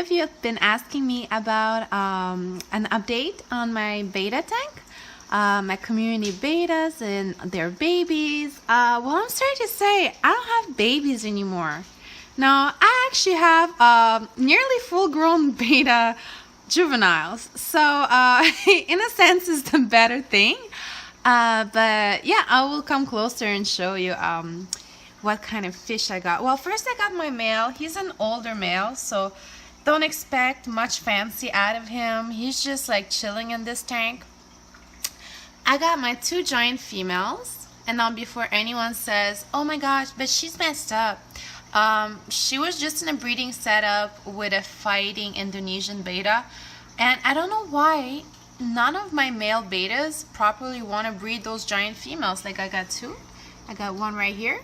of you have been asking me about an update on my betta tank, my community bettas and their babies. Well, I'm sorry to say, I don't have babies anymore. Now, I actually have nearly full-grown betta juveniles. So, in a sense, it's the better thing. But yeah, I will come closer and show you what kind of fish I got. Well, first I got my male. He's an older male, so don't expect much fancy out of him. He's just like chilling in this tank. I got my two giant females, and now before anyone says, oh my gosh, but she's messed up. She was just in a breeding setup with a fighting Indonesian betta, and I don't know why none of my male bettas properly want to breed those giant females. Like I got two. I got one right here.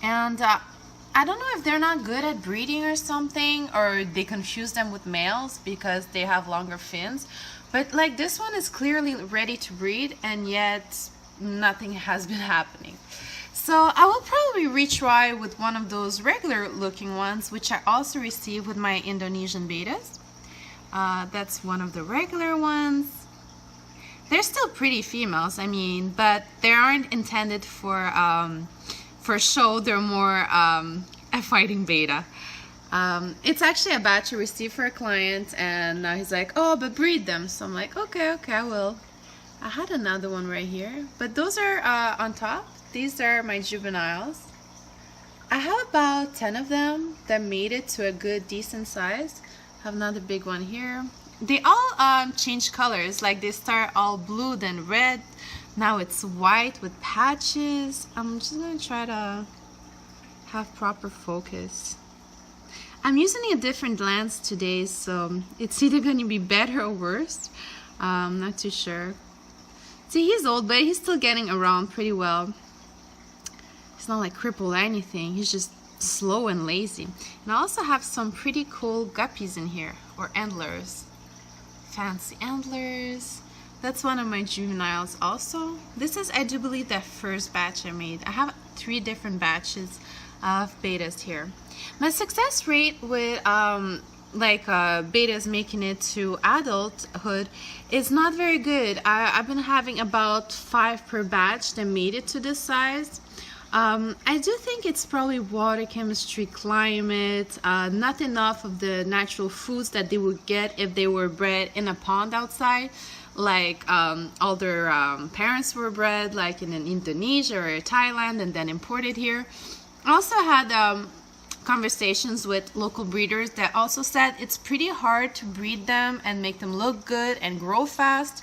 And I don't know if they're not good at breeding or something, or they confuse them with males because they have longer fins. But like this one is clearly ready to breed, and yet nothing has been happening. So I will probably retry with one of those regular looking ones, which I also received with my Indonesian bettas. That's one of the regular ones. They're still pretty females, I mean, but they aren't intended for show. They're more a fighting betta. It's actually a batch I received for a client, and now he's like, oh, but breed them. So I'm like, okay, I will. I had another one right here, but those are on top. These are my juveniles. I have about 10 of them that made it to a good decent size. I have another big one here. They all change colors, like they start all blue, then red. Now it's white with patches. I'm just gonna try to have proper focus. I'm using a different lens today, so it's either gonna be better or worse. I'm not too sure. See, he's old, but he's still getting around pretty well. He's not like crippled or anything. He's just slow and lazy. And I also have some pretty cool guppies in here, or antlers. Fancy antlers. That's one of my juveniles also. This is, I do believe, the first batch I made. I have 3 different batches of bettas here. My success rate with bettas making it to adulthood is not very good. I've been having about 5 per batch that made it to this size. I do think it's probably water chemistry, climate, not enough of the natural foods that they would get if they were bred in a pond outside. Like all their parents were bred like in Indonesia or Thailand and then imported here. I also had conversations with local breeders that also said it's pretty hard to breed them and make them look good and grow fast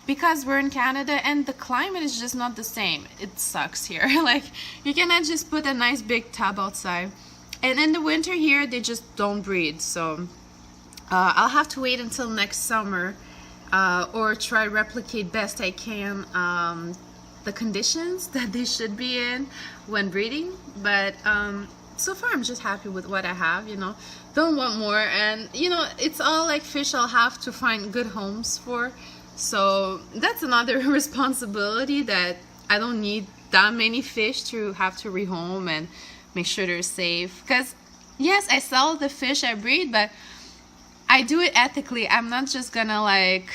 because we're in Canada and the climate is just not the same. It sucks here. Like you cannot just put a nice big tub outside. And in the winter here they just don't breed. So I'll have to wait until next summer. Or try to replicate best I can the conditions that they should be in when breeding. But so far I'm just happy with what I have, you know. Don't want more, and you know, it's all like fish I'll have to find good homes for. So that's another responsibility, that I don't need that many fish to have to rehome and make sure they're safe. Because yes, I sell the fish I breed, but I do it ethically. I'm not just gonna like,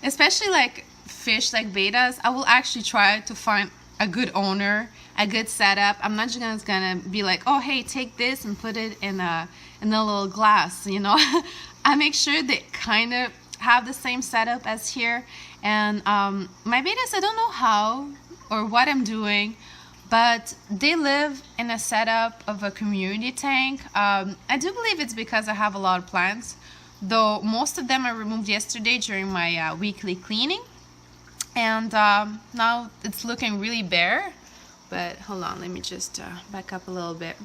especially like fish like bettas, I will actually try to find a good owner, a good setup. I'm not just gonna be like, oh hey, take this and put it in a little glass, you know. I make sure they kind of have the same setup as here. And my bettas, I don't know how or what I'm doing, but they live in a setup of a community tank. I do believe it's because I have a lot of plants, though most of them I removed yesterday during my weekly cleaning. And now it's looking really bare. But hold on, let me just back up a little bit.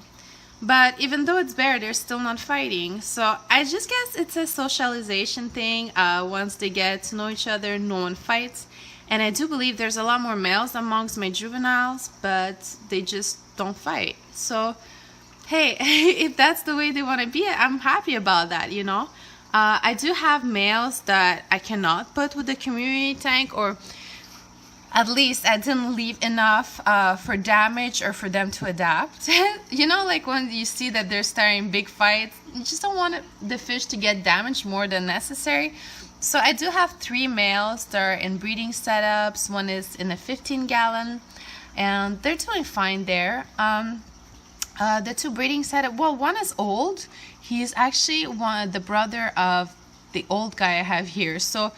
But even though it's bare, they're still not fighting. So I just guess it's a socialization thing. Once they get to know each other, no one fights. And I do believe there's a lot more males amongst my juveniles, but they just don't fight. So hey, if that's the way they want to be, I'm happy about that, you know. I do have males that I cannot put with the community tank, or At least I didn't leave enough for damage or for them to adapt. You know, like when you see that they're starting big fights, you just don't want the fish to get damaged more than necessary. So I do have 3 males that are in breeding setups. One is in a 15-gallon, and they're doing fine there. The 2 breeding setup, well, one is old. He's actually the brother of the old guy I have here. So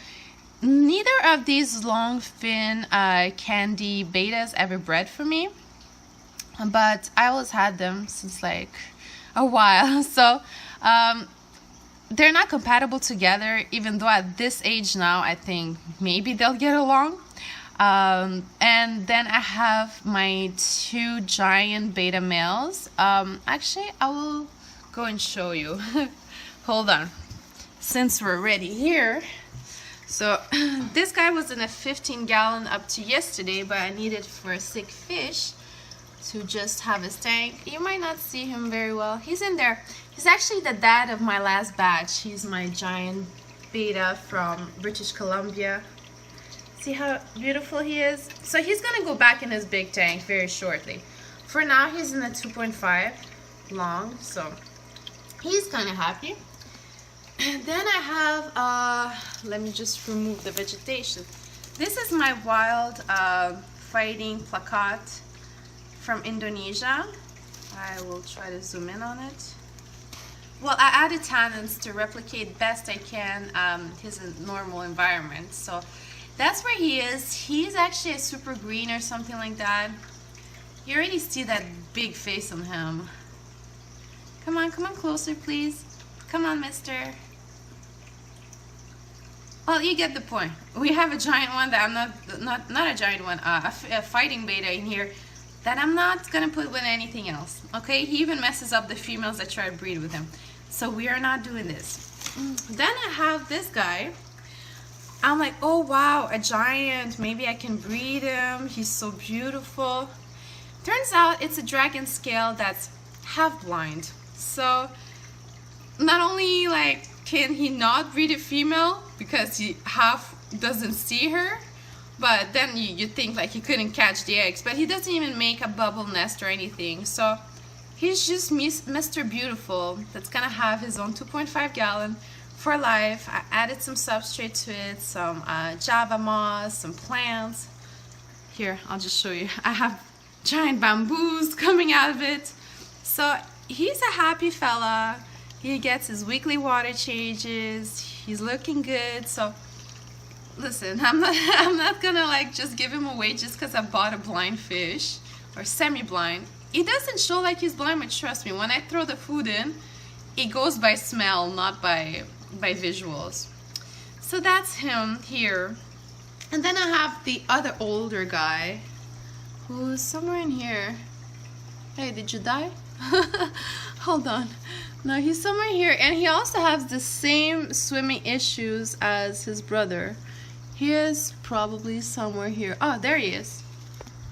neither of these long fin candy bettas ever bred for me, but I always had them since like a while. So they're not compatible together, even though at this age now I think maybe they'll get along. And then I have my 2 giant beta males. Actually, I will go and show you. Hold on, since we're already here. So this guy was in a 15-gallon up to yesterday, but I needed for a sick fish to just have his tank. You might not see him very well. He's in there. He's actually the dad of my last batch. He's my giant beta from British Columbia. See how beautiful he is? So he's gonna go back in his big tank very shortly. For now, he's in the 2.5 long, so he's kind of happy. And then I have, let me just remove the vegetation. This is my wild fighting plakat from Indonesia. I will try to zoom in on it. Well, I added tannins to replicate best I can his normal environment. So that's where he is. He's actually a super green or something like that. You already see that big face on him. Come on closer, please. Come on, mister. Well, you get the point. We have a giant one that I'm not a giant one, a fighting beta in here that I'm not gonna put with anything else. Okay, he even messes up the females that try to breed with him. So we are not doing this. Then I have this guy. I'm like, oh wow, a giant. Maybe I can breed him. He's so beautiful. Turns out it's a dragon scale that's half blind. So not only like can he not breed a female because he half doesn't see her, but then you think like he couldn't catch the eggs, but he doesn't even make a bubble nest or anything. So he's just Mr. Beautiful that's gonna have his own 2.5 gallon for life. I added some substrate to it, some Java moss, some plants. Here, I'll just show you. I have giant bamboos coming out of it. So he's a happy fella. He gets his weekly water changes. He's looking good. So listen, I'm not gonna like just give him away just because I bought a blind fish or semi-blind. He doesn't show like he's blind, but trust me, when I throw the food in, it goes by smell, not by visuals. So that's him here. And then I have the other older guy who's somewhere in here. Hey, did you die? Hold on. No, he's somewhere here, and he also has the same swimming issues as his brother. He is probably somewhere here. Oh, there he is.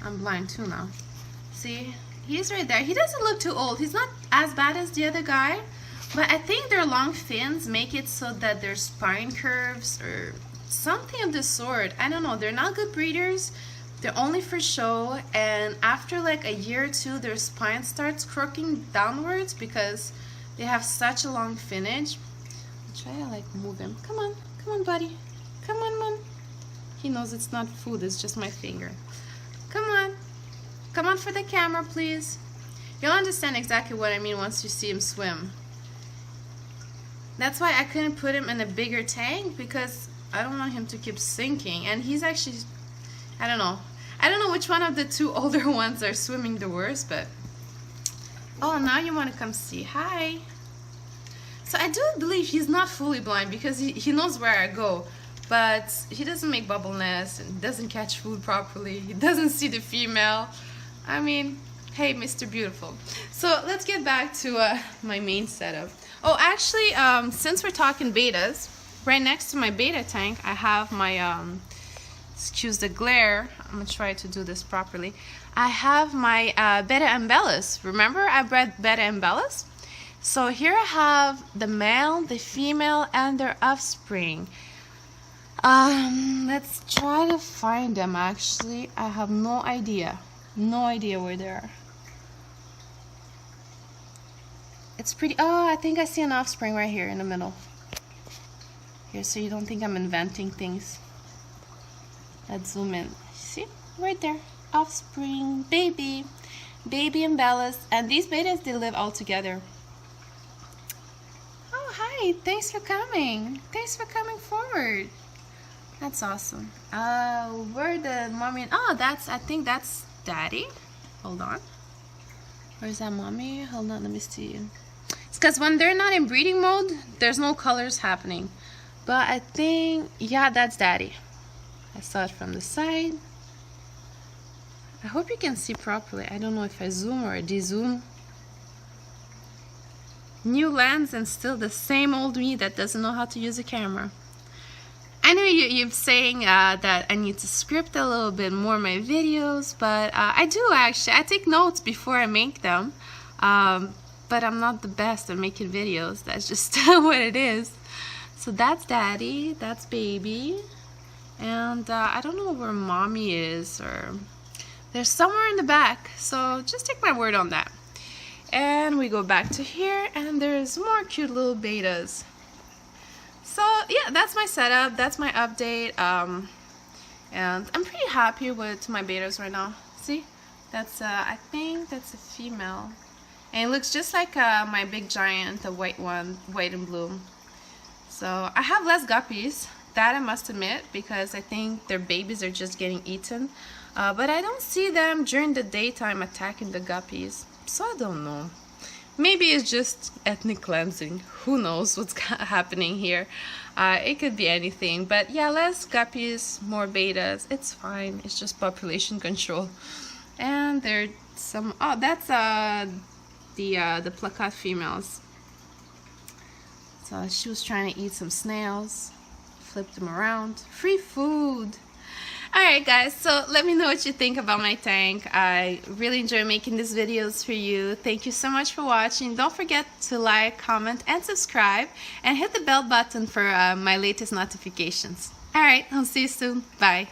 I'm blind too now. See? He's right there. He doesn't look too old. He's not as bad as the other guy, but I think their long fins make it so that their spine curves or something of the sort. I don't know. They're not good breeders. They're only for show, and after like a year or two, their spine starts crooking downwards because they have such a long finnage. I'll try to like move him. Come on, buddy. Come on. He knows it's not food, it's just my finger. Come on for the camera, please. You'll understand exactly what I mean once you see him swim. That's why I couldn't put him in a bigger tank, because I don't want him to keep sinking. And he's actually, I don't know which one of the 2 older ones are swimming the worst, but oh, now you want to come see. Hi. So I do believe he's not fully blind because he knows where I go, but he doesn't make bubble nests and doesn't catch food properly. He doesn't see the female. I mean, hey, Mr. Beautiful. So let's get back to my main setup. Oh, actually, since we're talking betas, right next to my beta tank, I have my, excuse the glare, I'm gonna try to do this properly. I have my Betta embellus. Remember I bred Betta embellus? So here I have the male, the female, and their offspring. Let's try to find them. Actually, I have no idea where they are. It's pretty. Oh, I think I see an offspring right here in the middle. Here, so you don't think I'm inventing things. Let's zoom in. See? Right there. Offspring, baby umbelas. And these betas, they live all together. Oh, hi. Thanks for coming. Thanks for coming forward. That's awesome. Where the mommy? Oh, I think that's daddy. Hold on. Where's that mommy? Hold on, let me see. It's because when they're not in breeding mode, there's no colors happening. But I think, yeah, that's daddy. I saw it from the side. I hope you can see properly. I don't know if I zoom or de-zoom. New lens and still the same old me that doesn't know how to use a camera. I know you're saying that I need to script a little bit more my videos, but I do actually. I take notes before I make them, but I'm not the best at making videos. That's just what it is. So that's daddy, that's baby, and I don't know where mommy is, or they're somewhere in the back, so just take my word on that. And we go back to here, and there's more cute little betas. So yeah, that's my setup, that's my update, and I'm pretty happy with my betas right now. See, that's I think that's a female, and it looks just like my big giant, the white one, white and blue. So I have less guppies, that I must admit, because I think their babies are just getting eaten, but I don't see them during the daytime attacking the guppies, so I don't know. Maybe it's just ethnic cleansing. Who knows what's happening here? It could be anything. But yeah, less guppies, more betas. It's fine. It's just population control. And there's some. Oh, that's the plakat females. So she was trying to eat some snails. Flipped them around. Free food. Alright guys, so let me know what you think about my tank. I really enjoy making these videos for you. Thank you so much for watching. Don't forget to like, comment, and subscribe. And hit the bell button for my latest notifications. Alright, I'll see you soon. Bye.